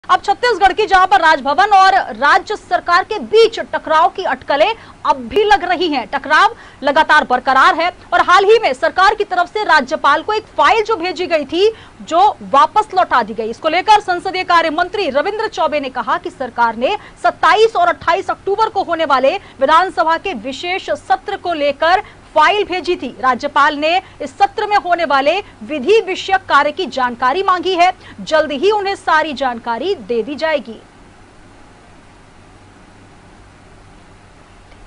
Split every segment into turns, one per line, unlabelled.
अब छत्तीसगढ़ की जहां पर राजभवन और राज्य सरकार के बीच टकराव की अटकलें अब भी लग रही हैं। टकराव लगातार बरकरार है और हाल ही में सरकार की तरफ से राज्यपाल को एक फाइल जो भेजी गई थी जो वापस लौटा दी गई। इसको लेकर संसदीय कार्य मंत्री रविंद्र चौबे ने कहा कि सरकार ने 27 और 28 अक्टूबर को होने वाले विधानसभा के विशेष सत्र को लेकर फाइल भेजी थी। राज्यपाल ने इस सत्र में होने वाले विधि विषयक कार्य की जानकारी मांगी है। जल्द ही उन्हें सारी जानकारी दे दी जाएगी।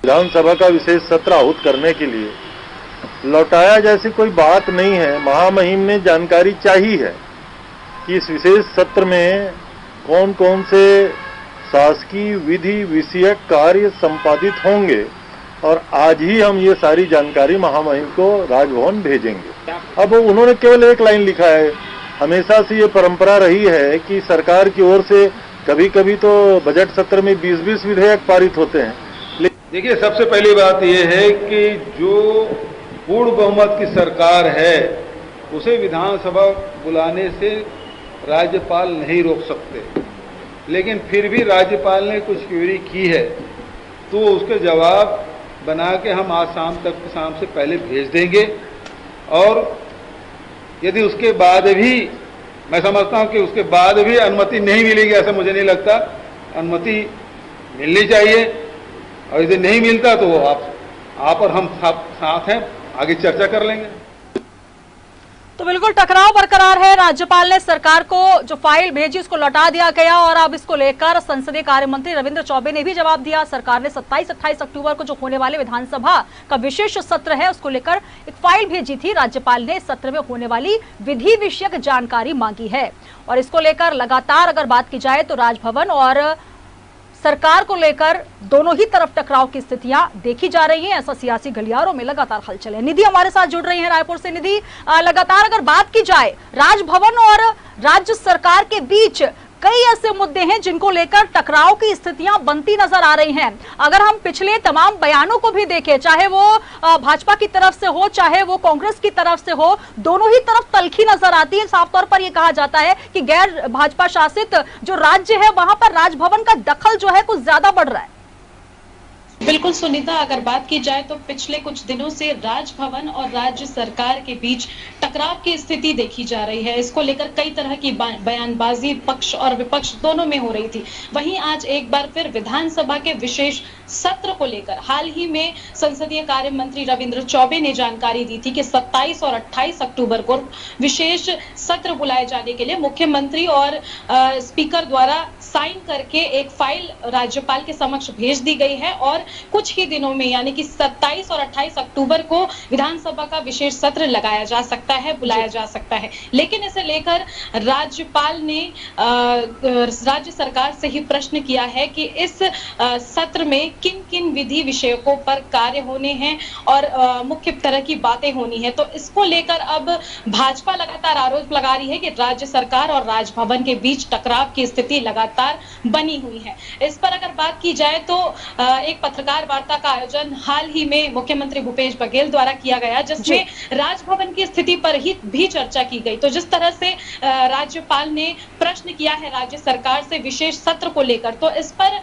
विधानसभा का विशेष सत्र आहूत करने के लिए लौटाया जैसी कोई बात नहीं है। महामहिम ने जानकारी चाहिए है कि इस विशेष सत्र में कौन कौन से शासकीय विधि विषयक कार्य संपादित होंगे और आज ही हम ये सारी जानकारी महामहिम को राजभवन भेजेंगे। अब उन्होंने केवल एक लाइन लिखा है। हमेशा से ये परंपरा रही है कि सरकार की ओर से कभी कभी तो बजट सत्र में 20-20 विधेयक पारित होते हैं।
देखिए, सबसे पहली बात यह है कि जो पूर्ण बहुमत की सरकार है उसे विधानसभा बुलाने से राज्यपाल नहीं रोक सकते, लेकिन फिर भी राज्यपाल ने कुछ क्वेरी की है तो उसके जवाब बना के हम आज शाम से पहले भेज देंगे। और यदि उसके बाद भी, मैं समझता हूं कि उसके बाद भी अनुमति नहीं मिलेगी, ऐसा मुझे नहीं लगता। अनुमति मिलनी चाहिए और यदि नहीं मिलता तो आप और हम साथ हैं, आगे चर्चा कर लेंगे।
तो बिल्कुल टकराव बरकरार है। राज्यपाल ने सरकार को जो फाइल भेजी उसको लौटा दिया गया और अब इसको लेकर संसदीय कार्य मंत्री रविंद्र चौबे ने भी जवाब दिया। सरकार ने 27-28 अक्टूबर को जो होने वाले विधानसभा का विशेष सत्र है उसको लेकर एक फाइल भेजी थी। राज्यपाल ने सत्र में होने वाली विधि विषयक जानकारी मांगी है और इसको लेकर लगातार अगर बात की जाए तो राजभवन और सरकार को लेकर दोनों ही तरफ टकराव की स्थितियां देखी जा रही हैं। ऐसा सियासी गलियारों में लगातार हलचल है। निधि हमारे साथ जुड़ रही हैं रायपुर से। निधि, लगातार अगर बात की जाए राजभवन और राज्य सरकार के बीच कई ऐसे मुद्दे हैं जिनको लेकर टकराव की स्थितियां बनती नजर आ रही हैं। अगर हम पिछले तमाम बयानों को भी देखें, चाहे वो भाजपा की तरफ से हो चाहे वो कांग्रेस की तरफ से हो, दोनों ही तरफ तल्खी नजर आती है। साफ तौर पर यह कहा जाता है कि गैर भाजपा शासित जो राज्य है वहां पर राजभवन का दखल जो है कुछ ज्यादा बढ़ रहा है।
बिल्कुल सुनीता, अगर बात की जाए तो पिछले कुछ दिनों से राजभवन और राज्य सरकार के बीच टकराव की स्थिति देखी जा रही है। इसको लेकर कई तरह की बयानबाजी पक्ष और विपक्ष दोनों में हो रही थी। वहीं आज एक बार फिर विधानसभा के विशेष सत्र को लेकर हाल ही में संसदीय कार्य मंत्री रविंद्र चौबे ने जानकारी दी थी कि 27 और 28 अक्टूबर को विशेष सत्र बुलाए जाने के लिए मुख्यमंत्री और स्पीकर द्वारा साइन करके एक फाइल राज्यपाल के समक्ष भेज दी गई है और कुछ ही दिनों में यानी कि 27 और 28 अक्टूबर को विधानसभा का विशेष सत्र लगाया जा सकता है, बुलाया जा सकता है। लेकिन इसे लेकर राज्यपाल ने राज्य सरकार से ही प्रश्न किया है कि इस सत्र में किन किन विधि विषयों पर कार्य होने हैं और मुख्य तरह की बातें होनी है। तो इसको लेकर अब भाजपा लगातार आरोप लगा रही है कि राज्य सरकार और राजभवन के बीच टकराव की स्थिति लगातार बनी हुई है। इस पर अगर बात की जाए तो एक पत्रकार वार्ता का आयोजन हाल ही में मुख्यमंत्री भूपेश बघेल द्वारा किया गया, जिसमें राजभवन की स्थिति पर ही भी चर्चा की गई। तो जिस तरह से राज्यपाल ने प्रश्न किया है राज्य सरकार से विशेष सत्र को लेकर, तो इस पर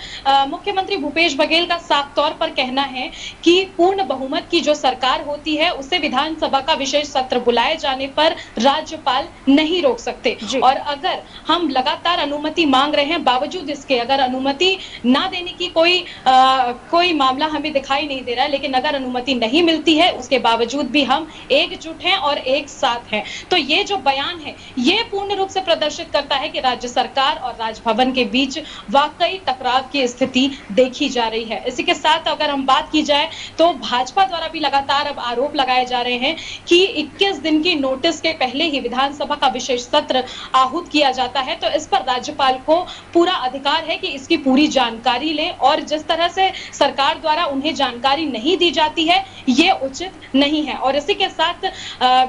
मुख्यमंत्री भूपेश बघेल का साफ तौर पर कहना है कि पूर्ण बहुमत की जो सरकार होती है उसे विधानसभा का विशेष सत्र बुलाए जाने पर राज्यपाल नहीं रोक सकते। और अगर हम लगातार अनुमति मांग रहे हैं, बावजूद इसके अगर अनुमति ना देने की कोई मामला हमें दिखाई नहीं दे रहा है, लेकिन अगर अनुमति नहीं मिलती है उसके बावजूद भी हम एकजुट हैं और एक साथ हैं। तो ये जो बयान है ये पूर्ण रूप से प्रदर्शित करता है कि राज्य सरकार और राजभवन के बीच वाकई टकराव की स्थिति देखी जा रही है। इसी के साथ अगर हम बात की जाए तो भाजपा द्वारा भी लगातार अब आरोप लगाए जा रहे हैं कि 21 दिन की नोटिस के पहले ही विधानसभा का विशेष सत्र आहूत किया जाता है। तो इस पर राज्यपाल को पूरा अधिकार है कि इसकी पूरी जानकारी ले और जिस तरह से सरकार द्वारा उन्हें जानकारी नहीं दी जाती है ये उचित नहीं है। और इसी के साथ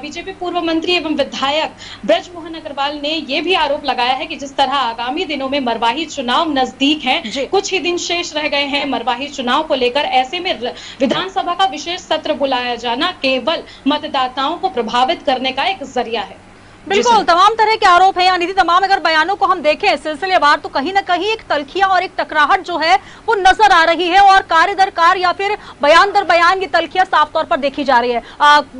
बीजेपी पूर्व मंत्री एवं विधायक ब्रजमोहन अग्रवाल ने यह भी आरोप लगाया है कि जिस तरह आगामी दिनों में मरवाही चुनाव नजदीक हैं, कुछ ही दिन शेष रह गए हैं मरवाही चुनाव को लेकर, ऐसे में विधानसभा का विशेष सत्र बुलाया जाना केवल मतदाताओं को प्रभावित करने का एक जरिया है।
बिल्कुल तमाम तरह के आरोप हैं या निधि, तमाम अगर बयानों को हम देखें सिलसिलेवार तो कहीं ना कहीं एक तल्खियां और एक टकराहट जो है वो नजर आ रही है और कार्य दर कार्य या फिर बयान दर बयान की तल्खियां साफ तौर पर देखी जा रही है।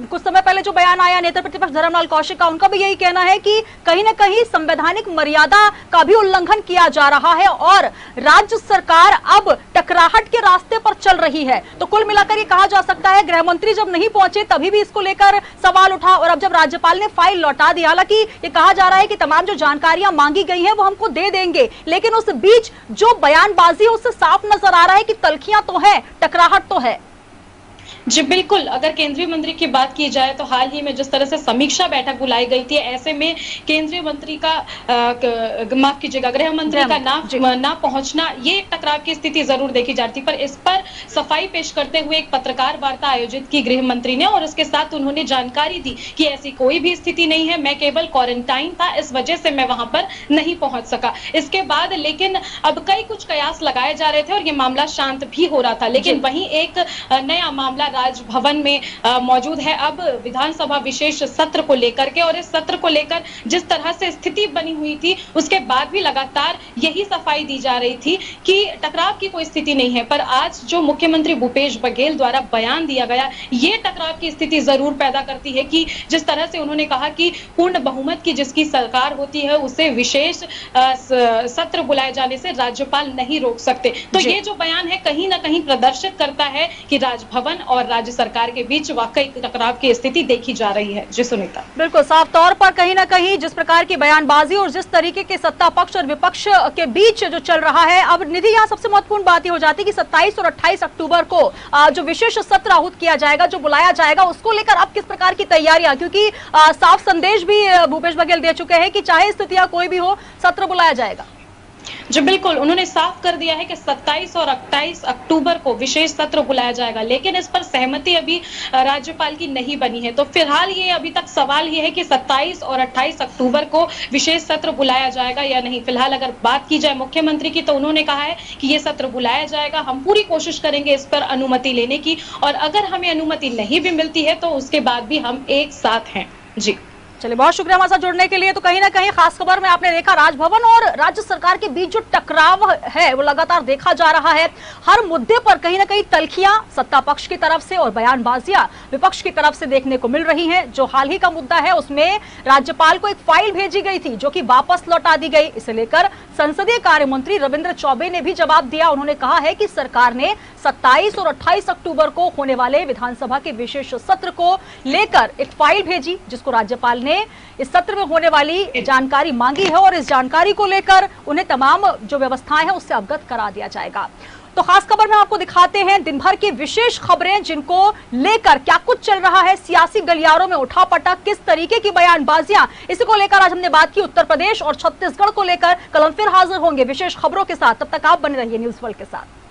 कुछ समय पहले जो बयान आया नेता प्रतिपक्ष धर्मलाल कौशिक का, उनका भी यही कहना है कि कहीं ना कहीं संवैधानिक मर्यादा का भी उल्लंघन किया जा रहा है और राज्य सरकार अब टकराहट के रास्ते पर चल रही है। तो कुल मिलाकर ये कहा जा सकता है गृह मंत्री जब नहीं पहुंचे तभी भी इसको लेकर सवाल उठा और अब जब राज्यपाल ने फाइल लौटा दी, हालांकि ये कहा जा रहा है कि तमाम जो जानकारियां मांगी गई हैं वो हमको दे देंगे, लेकिन उस बीच जो बयानबाजी है उससे साफ नजर आ रहा है कि तल्खियां तो है, टकराहट तो है।
जी बिल्कुल, अगर केंद्रीय मंत्री की बात की जाए तो हाल ही में जिस तरह से समीक्षा बैठक बुलाई गई थी, ऐसे में केंद्रीय मंत्री का माफ कीजिएगा गृह मंत्री का ना पहुंचना, ये टकराव की स्थिति जरूर देखी जाती। पर इस पर सफाई पेश करते हुए एक पत्रकार वार्ता आयोजित की गृह मंत्री ने और इसके साथ उन्होंने जानकारी दी कि ऐसी कोई भी स्थिति नहीं है, मैं केवल क्वारंटाइन था, इस वजह से मैं वहां पर नहीं पहुंच सका। इसके बाद लेकिन अब कई कुछ कयास लगाए जा रहे थे और ये मामला शांत भी हो रहा था, लेकिन वहीं एक नया मामला राजभवन में मौजूद है अब विधानसभा विशेष सत्र को लेकर के। और इस सत्र को लेकर जिस तरह से स्थिति बनी हुई थी उसके बाद भी लगातार यही सफाई दी जा रही थी कि टकराव की कोई स्थिति नहीं है। पर आज जो मुख्यमंत्री भूपेश बघेल द्वारा बयान दिया गया, ये टकराव की स्थिति जरूर पैदा करती है कि जिस तरह से उन्होंने कहा कि पूर्ण बहुमत की जिसकी सरकार होती है उसे विशेष सत्र बुलाए जाने से राज्यपाल नहीं रोक सकते। तो ये जो बयान है कहीं ना कहीं प्रदर्शित करता है कि राजभवन और राज्य सरकार के बीच वाकई टकराव की स्थिति देखी जा रही है। जी सुनीता,
बिल्कुल साफ तौर पर कहीं ना कहीं जिस प्रकार की बयानबाजी और जिस तरीके के सत्ता पक्ष और विपक्ष के बीच जो चल रहा है, अब निधि यहाँ सबसे महत्वपूर्ण बात ये हो जाती है कि 27 और 28 अक्टूबर को जो विशेष सत्र आहूत किया जाएगा, जो बुलाया जाएगा, उसको लेकर अब किस प्रकार की तैयारियां, क्योंकि साफ संदेश भी भूपेश बघेल दे चुके हैं कि चाहे स्थितियां कोई भी हो सत्र बुलाया जाएगा।
जी बिल्कुल, उन्होंने साफ कर दिया है कि 27 और 28 अक्टूबर को विशेष सत्र बुलाया जाएगा, लेकिन इस पर सहमति अभी राज्यपाल की नहीं बनी है। तो फिलहाल ये अभी तक सवाल ये है कि 27 और 28 अक्टूबर को विशेष सत्र बुलाया जाएगा या नहीं। फिलहाल अगर बात की जाए मुख्यमंत्री की तो उन्होंने कहा है कि ये सत्र बुलाया जाएगा, हम पूरी कोशिश करेंगे इस पर अनुमति लेने की और अगर हमें अनुमति नहीं भी मिलती है तो उसके बाद भी हम एक साथ हैं। जी
चलिए, बहुत शुक्रिया हमारे साथ जुड़ने के लिए। तो कहीं ना कहीं खास खबर में आपने देखा राजभवन और राज्य सरकार के बीच जो टकराव है वो लगातार देखा जा रहा है। हर मुद्दे पर कहीं ना कहीं तल्खियां सत्ता पक्ष की तरफ से और बयानबाजियां विपक्ष की तरफ से देखने को मिल रही हैं। जो हाल ही का मुद्दा है उसमें राज्यपाल को एक फाइल भेजी गई थी जो कि वापस लौटा दी गई। इसे लेकर संसदीय कार्य मंत्री रविंद्र चौबे ने भी जवाब दिया। उन्होंने कहा है कि सरकार ने 27 और 28 अक्टूबर को होने वाले विधानसभा के विशेष सत्र को लेकर एक फाइल भेजी, जिसको राज्यपाल ने इस सत्र में होने वाली जानकारी मांगी है और इस जानकारी को लेकर उन्हें तमाम जो व्यवस्थाएं हैं उससे अवगत करा दिया जाएगा। तो खास खबर में आपको दिखाते हैं दिन भर की विशेष खबरें जिनको लेकर क्या कुछ चल रहा है, सियासी गलियारों में उठापटक, किस तरीके की बयानबाजियां, इसी को लेकर आज हमने बात की। उत्तर प्रदेश और छत्तीसगढ़ को लेकर कल हम फिर हाजिर होंगे विशेष खबरों के साथ। तब तक आप बने रहिए न्यूज़ वर्ल्ड के साथ।